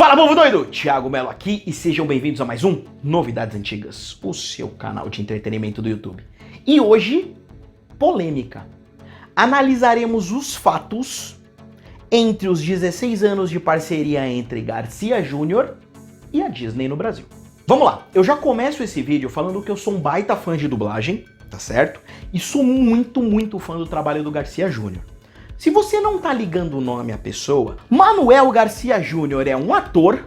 Fala, povo doido! Thiago Mello aqui e sejam bem-vindos a mais um Novidades Antigas, o seu canal de entretenimento do YouTube. E hoje, polêmica. Analisaremos os fatos entre os 16 anos de parceria entre Garcia Júnior e a Disney no Brasil. Vamos lá, eu já começo esse vídeo falando que eu sou um baita fã de dublagem, tá certo? E sou muito fã do trabalho do Garcia Júnior. Se você não tá ligando o nome à pessoa, Manuel Garcia Júnior é um ator,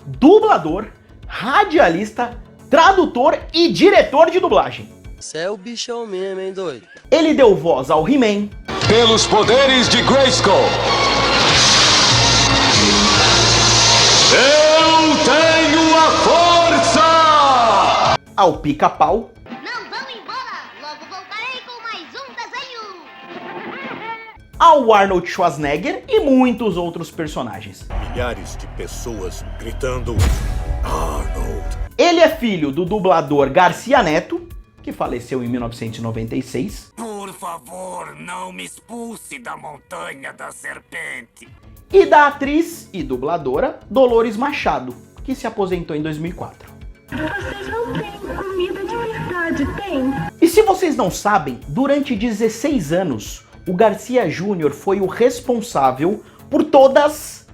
dublador, radialista, tradutor e diretor de dublagem. Você é o bichão mesmo, hein, doido? Ele deu voz ao He-Man, pelos poderes de Grayskull, eu tenho a força! ao Pica-Pau, Não vão embora! Logo voltarei com mais um desenho! ao Arnold Schwarzenegger e muitos outros personagens. Milhares de pessoas gritando Arnold. Ele é filho do dublador Garcia Neto, que faleceu em 1996, Por favor, não me expulse da Montanha da Serpente. e da atriz e dubladora Dolores Machado, que se aposentou em 2004. Vocês não têm comida de verdade, tem? E se vocês não sabem, durante 16 anos, o Garcia Júnior foi o responsável por todas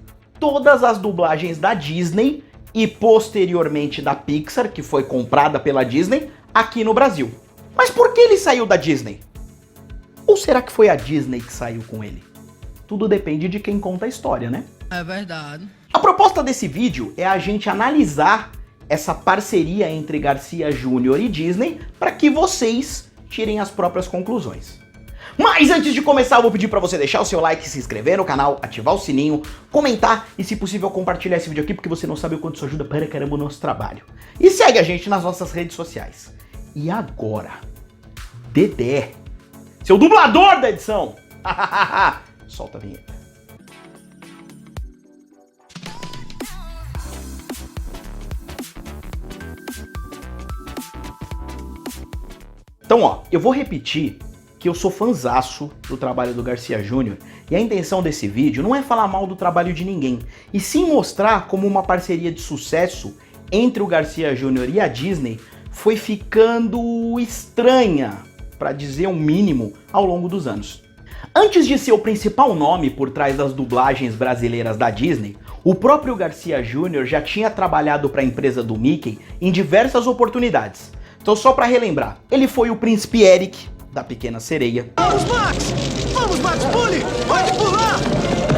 as dublagens da Disney e posteriormente da Pixar, que foi comprada pela Disney, aqui no Brasil. Mas por que ele saiu da Disney? Ou será que foi a Disney que saiu com ele? Tudo depende de quem conta a história, né? É verdade. A proposta desse vídeo é a gente analisar essa parceria entre Garcia Júnior e Disney para que vocês tirem as próprias conclusões. Mas antes de começar, eu vou pedir para você deixar o seu like, se inscrever no canal, ativar o sininho, comentar e, se possível, compartilhar esse vídeo aqui, porque você não sabe o quanto isso ajuda para caramba o nosso trabalho. E segue a gente nas nossas redes sociais. E agora, Dedé, seu dublador da edição, solta a vinheta. Então, ó, eu vou repetir que eu sou fanzaço do trabalho do Garcia Júnior e a intenção desse vídeo não é falar mal do trabalho de ninguém, e sim mostrar como uma parceria de sucesso entre o Garcia Júnior e a Disney foi ficando estranha, para dizer o mínimo, ao longo dos anos. Antes de ser o principal nome por trás das dublagens brasileiras da Disney, o próprio Garcia Júnior já tinha trabalhado para a empresa do Mickey em diversas oportunidades. Então, só para relembrar, ele foi o Príncipe Eric da Pequena Sereia. Vamos, Max! Vamos, Max, pule! Pode pular!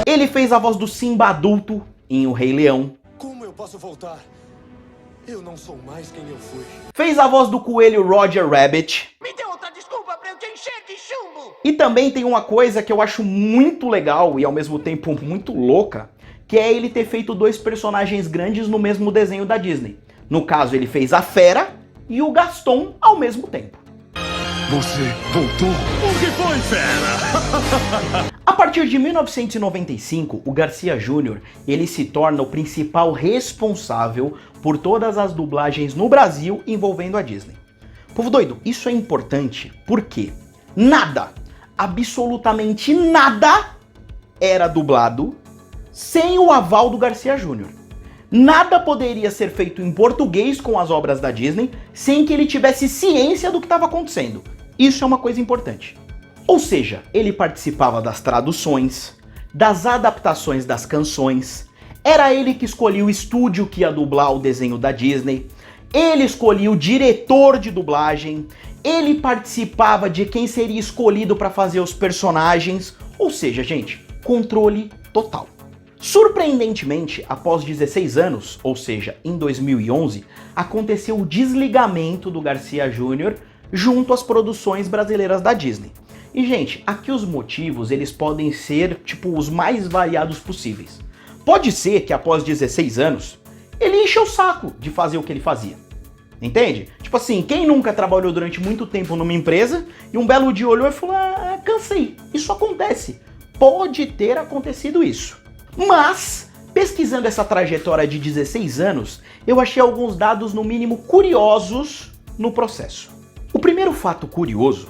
Ele fez a voz do Simba adulto em O Rei Leão. Como eu posso voltar? Eu não sou mais quem eu fui. Fez a voz do coelho Roger Rabbit. Me dê outra desculpa pra eu te encher de chumbo! E também tem uma coisa que eu acho muito legal e ao mesmo tempo muito louca, que é ele ter feito dois personagens grandes no mesmo desenho da Disney. No caso, ele fez a Fera e o Gaston ao mesmo tempo. Você voltou? O que foi, fera? A partir de 1995, o Garcia Júnior ele se torna o principal responsável por todas as dublagens no Brasil envolvendo a Disney. Povo doido, isso é importante porque nada, absolutamente nada, era dublado sem o aval do Garcia Júnior. Nada poderia ser feito em português com as obras da Disney sem que ele tivesse ciência do que estava acontecendo. Isso é uma coisa importante. Ou seja, ele participava das traduções, das adaptações das canções, era ele que escolhia o estúdio que ia dublar o desenho da Disney, ele escolhia o diretor de dublagem, ele participava de quem seria escolhido para fazer os personagens, ou seja, gente, controle total. Surpreendentemente, após 16 anos, ou seja, em 2011, aconteceu o desligamento do Garcia Júnior junto às produções brasileiras da Disney. E, gente, aqui os motivos eles podem ser, tipo, os mais variados possíveis. Pode ser que após 16 anos, ele encheu o saco de fazer o que ele fazia. Entende? Tipo assim, quem nunca trabalhou durante muito tempo numa empresa e um belo dia olhou e falou, cansei. Isso acontece. Pode ter acontecido isso. Mas, pesquisando essa trajetória de 16 anos, eu achei alguns dados no mínimo curiosos no processo. O primeiro fato curioso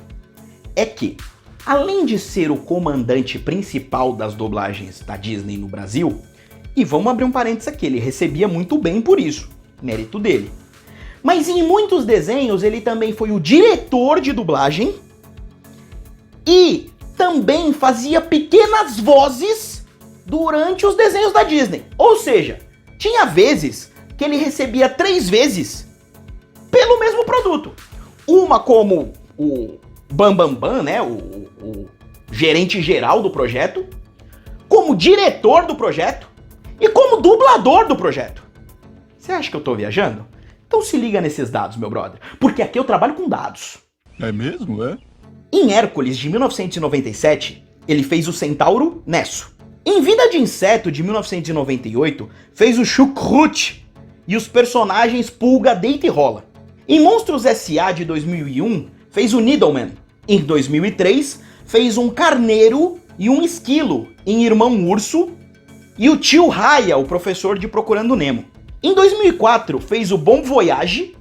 é que, além de ser o comandante principal das dublagens da Disney no Brasil, E vamos abrir um parênteses aqui, ele recebia muito bem por isso, mérito dele. Mas em muitos desenhos ele também foi o diretor de dublagem e também fazia pequenas vozes durante os desenhos da Disney. Ou seja, tinha vezes que ele recebia 3 vezes pelo mesmo produto. Uma como o Bambambam, né, o gerente geral do projeto, como diretor do projeto e como dublador do projeto. Você acha que eu tô viajando? Então se liga nesses dados, meu brother, porque aqui eu trabalho com dados. É mesmo, é? Em Hércules, de 1997, ele fez o centauro Nesso. Em Vida de Inseto, de 1998, fez o Chucrute e os personagens Pulga, Deita e Rola. Em Monstros S.A. de 2001, fez o Needleman. Em 2003, fez um carneiro e um esquilo em Irmão Urso e o tio Raya, o professor de Procurando Nemo. Em 2004, fez o Bon Voyage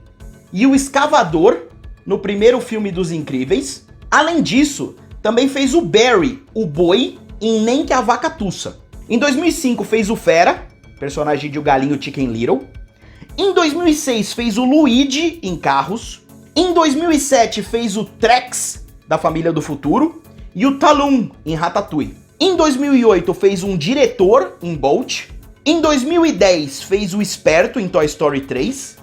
e o Escavador no primeiro filme dos Incríveis. Além disso, também fez o Barry, o boi, em Nem que a Vaca Tussa. Em 2005 fez o Fera, personagem de O Galinho Chicken Little. Em 2006 fez o Luigi em Carros. Em 2007 fez o Trex, da Família do Futuro. E o Talum em Ratatouille. Em 2008 fez um diretor em Bolt. Em 2010 fez o Esperto em Toy Story 3.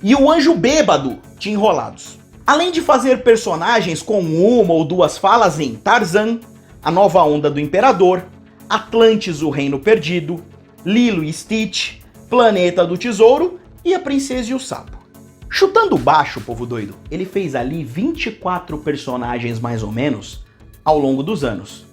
E o Anjo Bêbado de Enrolados. Além de fazer personagens com uma ou duas falas em Tarzan, A Nova Onda do Imperador, Atlantis, o Reino Perdido, Lilo e Stitch, Planeta do Tesouro e A Princesa e o Sapo. Chutando baixo, povo doido, ele fez ali 24 personagens mais ou menos ao longo dos anos.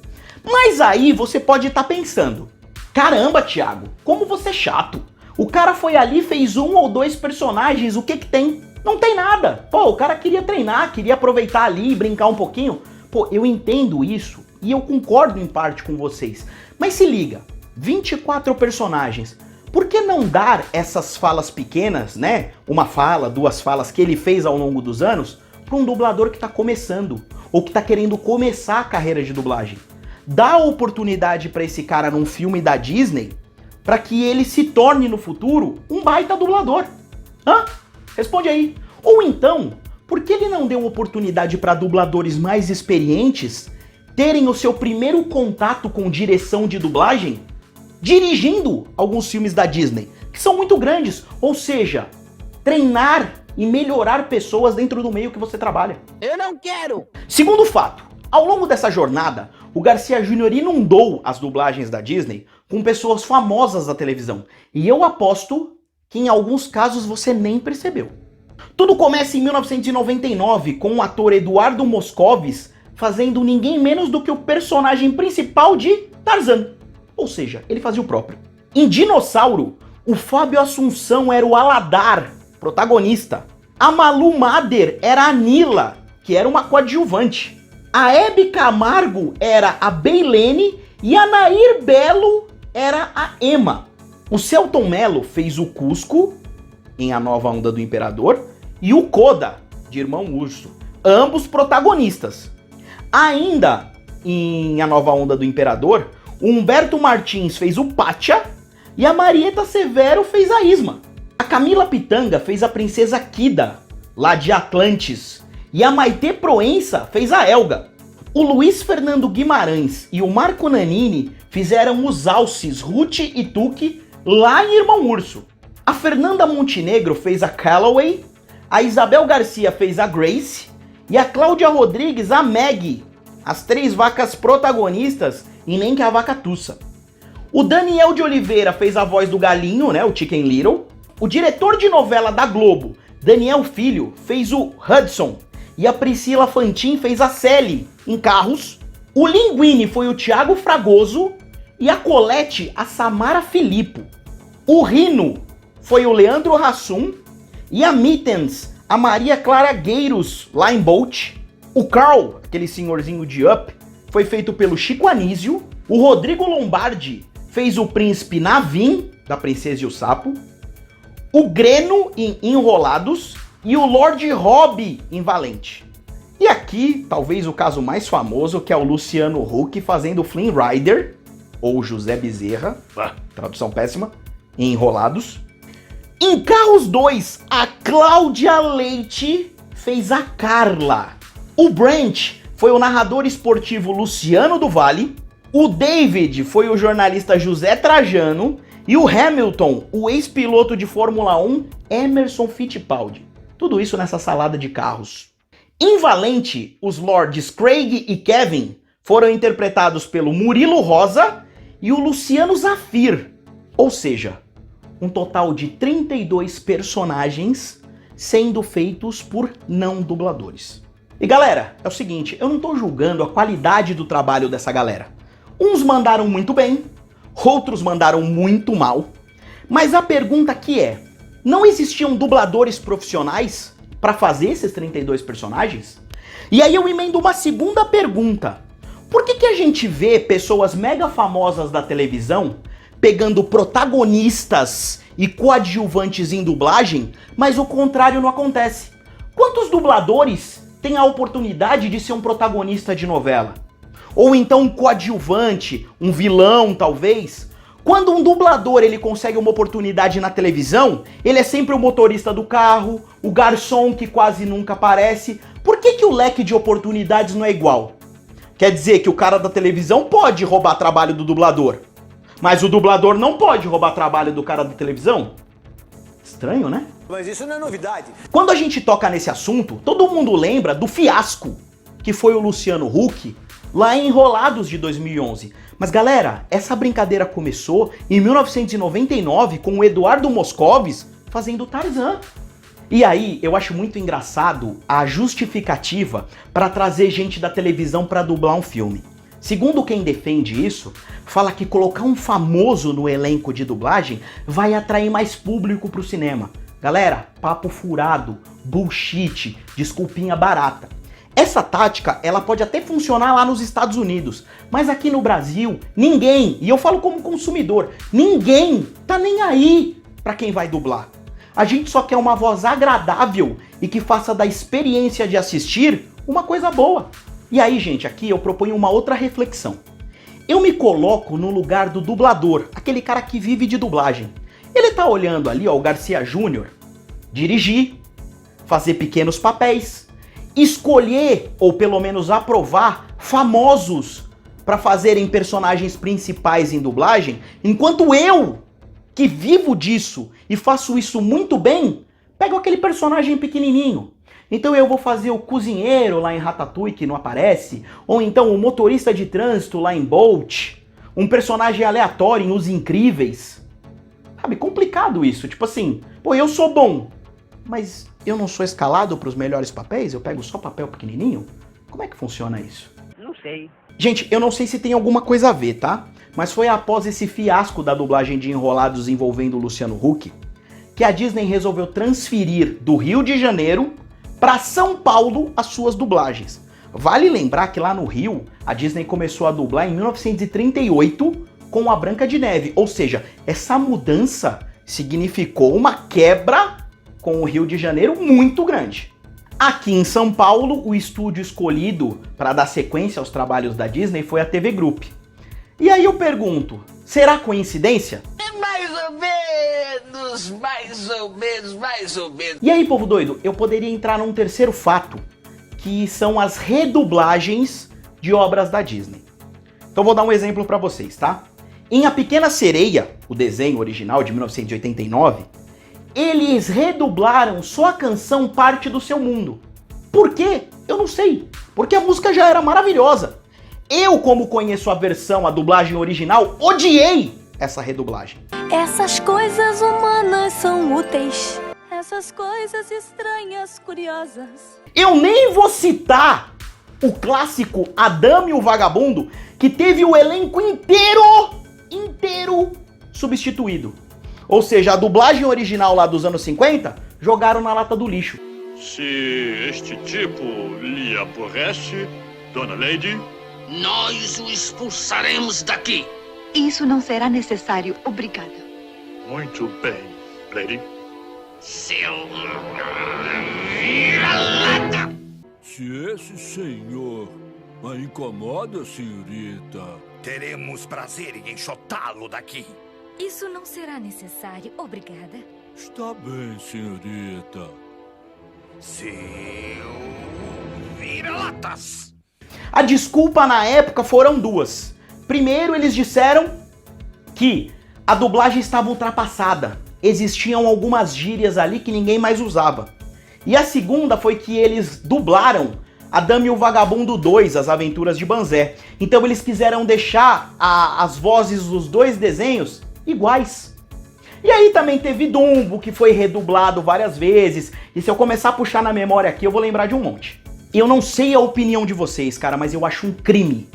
Mas aí você pode estar pensando, caramba, Thiago, como você é chato. O cara foi ali, fez 1 ou 2 personagens, o que que tem? Não tem nada. Pô, o cara queria treinar, queria aproveitar ali e brincar um pouquinho. Pô, eu entendo isso e eu concordo em parte com vocês. Mas se liga, 24 personagens. Por que não dar essas falas pequenas, né? Uma fala, 2 falas que ele fez ao longo dos anos para um dublador que tá começando ou que tá querendo começar a carreira de dublagem? Dá a oportunidade para esse cara num filme da Disney para que ele se torne no futuro um baita dublador. Hã? Responde aí. Ou então, por que ele não deu oportunidade para dubladores mais experientes terem o seu primeiro contato com direção de dublagem dirigindo alguns filmes da Disney, que são muito grandes, ou seja, treinar e melhorar pessoas dentro do meio que você trabalha? Eu não quero! Segundo fato, ao longo dessa jornada, o Garcia Júnior inundou as dublagens da Disney com pessoas famosas da televisão, e eu aposto que em alguns casos você nem percebeu. Tudo começa em 1999 com o ator Eduardo Moscovis fazendo ninguém menos do que o personagem principal de Tarzan. Ou seja, ele fazia o próprio. Em Dinossauro, o Fábio Assunção era o Aladar, protagonista. A Malu Mader era a Nila, que era uma coadjuvante. A Hebe Camargo era a Beilene e a Nair Belo era a Emma. O Celton Mello fez o Cusco, em A Nova Onda do Imperador, e o Koda, de Irmão Urso, ambos protagonistas. Ainda em A Nova Onda do Imperador, o Humberto Martins fez o Pátia e a Marieta Severo fez a Isma. A Camila Pitanga fez a Princesa Kida, lá de Atlantis, e a Maitê Proença fez a Elga. O Luiz Fernando Guimarães e o Marco Nanini fizeram os Alces, Ruth e Tuque lá em Irmão Urso. A Fernanda Montenegro fez a Calloway, a Isabel Garcia fez a Grace e a Cláudia Rodrigues a Maggie, as 3 vacas protagonistas em Nem que a Vaca Tussa. O Daniel de Oliveira fez a voz do galinho, né, o Chicken Little. O diretor de novela da Globo, Daniel Filho, fez o Hudson. E a Priscila Fantin fez a Sally em Carros. O Linguini foi o Thiago Fragoso e a Colette a Samara Filippo. O Rino foi o Leandro Hassum e a Mittens a Maria Clara Gueiros, lá em Bolt. O Carl, aquele senhorzinho de Up, foi feito pelo Chico Anísio. O Rodrigo Lombardi fez o Príncipe Navim, da Princesa e o Sapo. O Greno em Enrolados e o Lord Hobby em Valente. E aqui, talvez o caso mais famoso, que é o Luciano Huck fazendo o Flynn Rider ou José Bezerra, tradução péssima, em Enrolados. Em Carros 2, a Cláudia Leite fez a Carla. O Branch foi o narrador esportivo Luciano do Vale. O David foi o jornalista José Trajano. E o Hamilton, o ex-piloto de Fórmula 1, Emerson Fittipaldi. Tudo isso nessa salada de carros. Em Valente, os Lords Craig e Kevin foram interpretados pelo Murilo Rosa e o Luciano Zafir. Ou seja, um total de 32 personagens sendo feitos por não dubladores. E galera, é o seguinte, eu não tô julgando a qualidade do trabalho dessa galera. Uns mandaram muito bem, outros mandaram muito mal, mas a pergunta aqui é, não existiam dubladores profissionais para fazer esses 32 personagens? E aí eu emendo uma segunda pergunta. Por que a gente vê pessoas mega famosas da televisão pegando protagonistas e coadjuvantes em dublagem, mas o contrário não acontece? Quantos dubladores têm a oportunidade de ser um protagonista de novela? Ou então um coadjuvante, um vilão talvez? Quando um dublador ele consegue uma oportunidade na televisão, ele é sempre o motorista do carro, o garçom que quase nunca aparece. Por que o leque de oportunidades não é igual? Quer dizer que o cara da televisão pode roubar trabalho do dublador, mas o dublador não pode roubar trabalho do cara da televisão? Estranho, né? Mas isso não é novidade. Quando a gente toca nesse assunto, todo mundo lembra do fiasco que foi o Luciano Huck lá em Enrolados de 2011. Mas galera, essa brincadeira começou em 1999 com o Eduardo Moscovis fazendo Tarzan. E aí, eu acho muito engraçado a justificativa para trazer gente da televisão para dublar um filme. Segundo quem defende isso, fala que colocar um famoso no elenco de dublagem vai atrair mais público pro cinema. Galera, papo furado, bullshit, desculpinha barata. Essa tática, ela pode até funcionar lá nos Estados Unidos, mas aqui no Brasil, ninguém, e eu falo como consumidor, ninguém tá nem aí pra quem vai dublar. A gente só quer uma voz agradável e que faça da experiência de assistir uma coisa boa. E aí, gente, aqui eu proponho uma outra reflexão. Eu me coloco no lugar do dublador, aquele cara que vive de dublagem. Ele tá olhando ali, ó, o Garcia Júnior, dirigir, fazer pequenos papéis, escolher, ou pelo menos aprovar, famosos para fazerem personagens principais em dublagem, enquanto eu, que vivo disso e faço isso muito bem, pego aquele personagem pequenininho. Então eu vou fazer o cozinheiro lá em Ratatouille, que não aparece, ou então o motorista de trânsito lá em Bolt, um personagem aleatório em Os Incríveis. Sabe, complicado isso, tipo assim, pô, eu sou bom, mas eu não sou escalado para os melhores papéis? Eu pego só papel pequenininho? Como é que funciona isso? Não sei. Gente, eu não sei se tem alguma coisa a ver, tá? Mas foi após esse fiasco da dublagem de Enrolados envolvendo o Luciano Huck que a Disney resolveu transferir do Rio de Janeiro para São Paulo as suas dublagens. Vale lembrar que lá no Rio, a Disney começou a dublar em 1938 com a Branca de Neve. Ou seja, essa mudança significou uma quebra com o Rio de Janeiro muito grande. Aqui em São Paulo, o estúdio escolhido para dar sequência aos trabalhos da Disney foi a TV Group. E aí eu pergunto, será coincidência? Mais ou menos. E aí, povo doido, eu poderia entrar num terceiro fato, que são as redublagens de obras da Disney. Então vou dar um exemplo para vocês, tá? Em A Pequena Sereia, o desenho original de 1989, eles redublaram só a canção Parte do Seu Mundo. Por quê? Eu não sei. Porque a música já era maravilhosa. Eu, como conheço a versão, a dublagem original, odiei essa redublagem. Essas coisas humanas são úteis. Essas coisas estranhas, curiosas. Eu nem vou citar o clássico Adame e o Vagabundo, que teve o elenco inteiro substituído. Ou seja, a dublagem original lá dos anos 50, jogaram na lata do lixo. Se este tipo lhe aborrece, Dona Lady... Nós o expulsaremos daqui. Isso não será necessário, obrigada. Muito bem, Lady. Seu vira-lata. Se esse senhor a incomoda, senhorita, Teremos prazer em enxotá-lo daqui. Isso não será necessário, obrigada. Está bem, senhorita. Seu vira-latas. A desculpa na época foram duas. Primeiro, eles disseram que a dublagem estava ultrapassada. Existiam algumas gírias ali que ninguém mais usava. E a segunda foi que eles dublaram A Dama e o Vagabundo 2, As Aventuras de Banzé. Então eles quiseram deixar as vozes dos dois desenhos iguais. E aí também teve Dumbo, que foi redublado várias vezes. E se eu começar a puxar na memória aqui, eu vou lembrar de um monte. Eu não sei a opinião de vocês, cara, mas eu acho um crime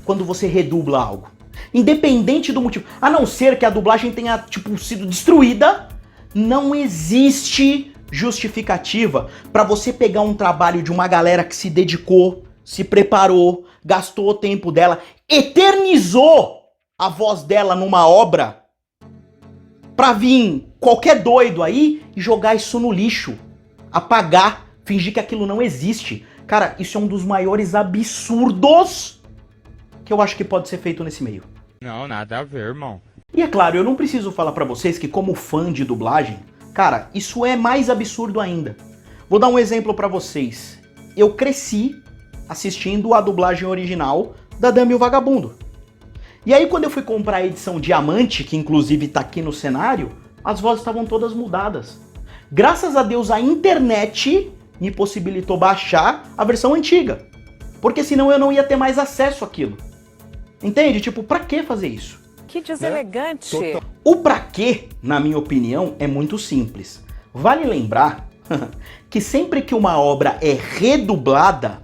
quando você redubla algo. Independente do motivo. A não ser que a dublagem tenha, tipo, sido destruída, não existe justificativa pra você pegar um trabalho de uma galera que se dedicou, se preparou, gastou o tempo dela, eternizou a voz dela numa obra, pra vir qualquer doido aí e jogar isso no lixo, apagar, fingir que aquilo não existe. Cara, isso é um dos maiores absurdos que eu acho que pode ser feito nesse meio. Não, nada a ver, irmão. E é claro, eu não preciso falar pra vocês que como fã de dublagem, cara, isso é mais absurdo ainda. Vou dar um exemplo pra vocês. Eu cresci assistindo a dublagem original da Dama e o Vagabundo. E aí quando eu fui comprar a edição Diamante, que inclusive tá aqui no cenário, as vozes estavam todas mudadas. Graças a Deus a internet me possibilitou baixar a versão antiga. Porque senão eu não ia ter mais acesso àquilo. Entende? Tipo, pra que fazer isso? Que deselegante. Né? O pra quê, na minha opinião, é muito simples. Vale lembrar que sempre que uma obra é redublada,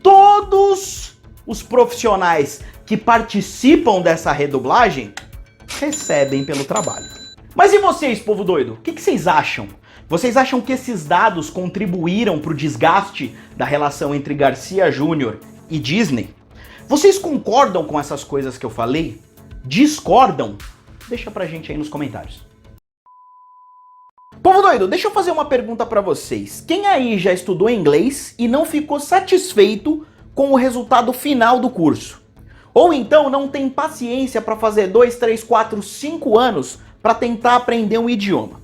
todos os profissionais que participam dessa redublagem recebem pelo trabalho. Mas e vocês, povo doido? O que vocês acham? Vocês acham que esses dados contribuíram para o desgaste da relação entre Garcia Júnior e Disney? Vocês concordam com essas coisas que eu falei? Discordam? Deixa pra gente aí nos comentários. Povo doido, deixa eu fazer uma pergunta pra vocês. Quem aí já estudou inglês e não ficou satisfeito com o resultado final do curso? Ou então não tem paciência pra fazer 2, 3, 4, 5 anos pra tentar aprender um idioma?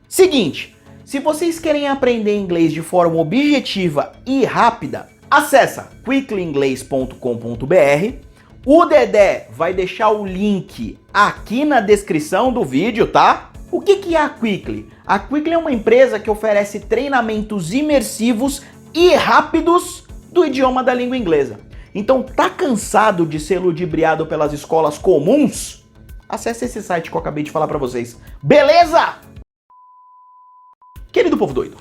Seguinte, se vocês querem aprender inglês de forma objetiva e rápida, acessa quicklyinglês.com.br. O Dedé vai deixar o link aqui na descrição do vídeo, tá? O que é a Quickly? A Quickly é uma empresa que oferece treinamentos imersivos e rápidos do idioma da língua inglesa. Então, tá cansado de ser ludibriado pelas escolas comuns? Acesse esse site que eu acabei de falar pra vocês. Beleza? Querido povo doido,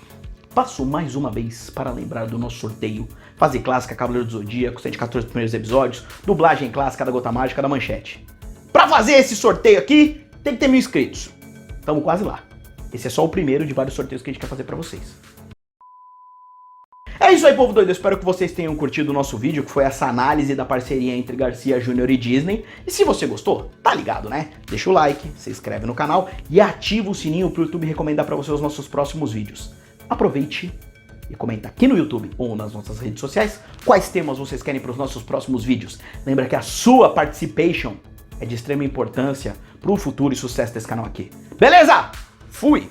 passo mais uma vez para lembrar do nosso sorteio Fase Clássica Cavaleiro do Zodíaco, 114 primeiros episódios, dublagem clássica da Gota Mágica da Manchete. Pra fazer esse sorteio aqui, tem que ter 1000 inscritos. Tamo quase lá. Esse é só o primeiro de vários sorteios que a gente quer fazer pra vocês. É isso aí, povo doido. Eu espero que vocês tenham curtido o nosso vídeo, que foi essa análise da parceria entre Garcia Júnior e Disney. E se você gostou, tá ligado, né? Deixa o like, se inscreve no canal e ativa o sininho pro YouTube recomendar pra você os nossos próximos vídeos. Aproveite e comenta aqui no YouTube ou nas nossas redes sociais quais temas vocês querem para os nossos próximos vídeos. Lembra que a sua participation é de extrema importância pro futuro e sucesso desse canal aqui. Beleza? Fui!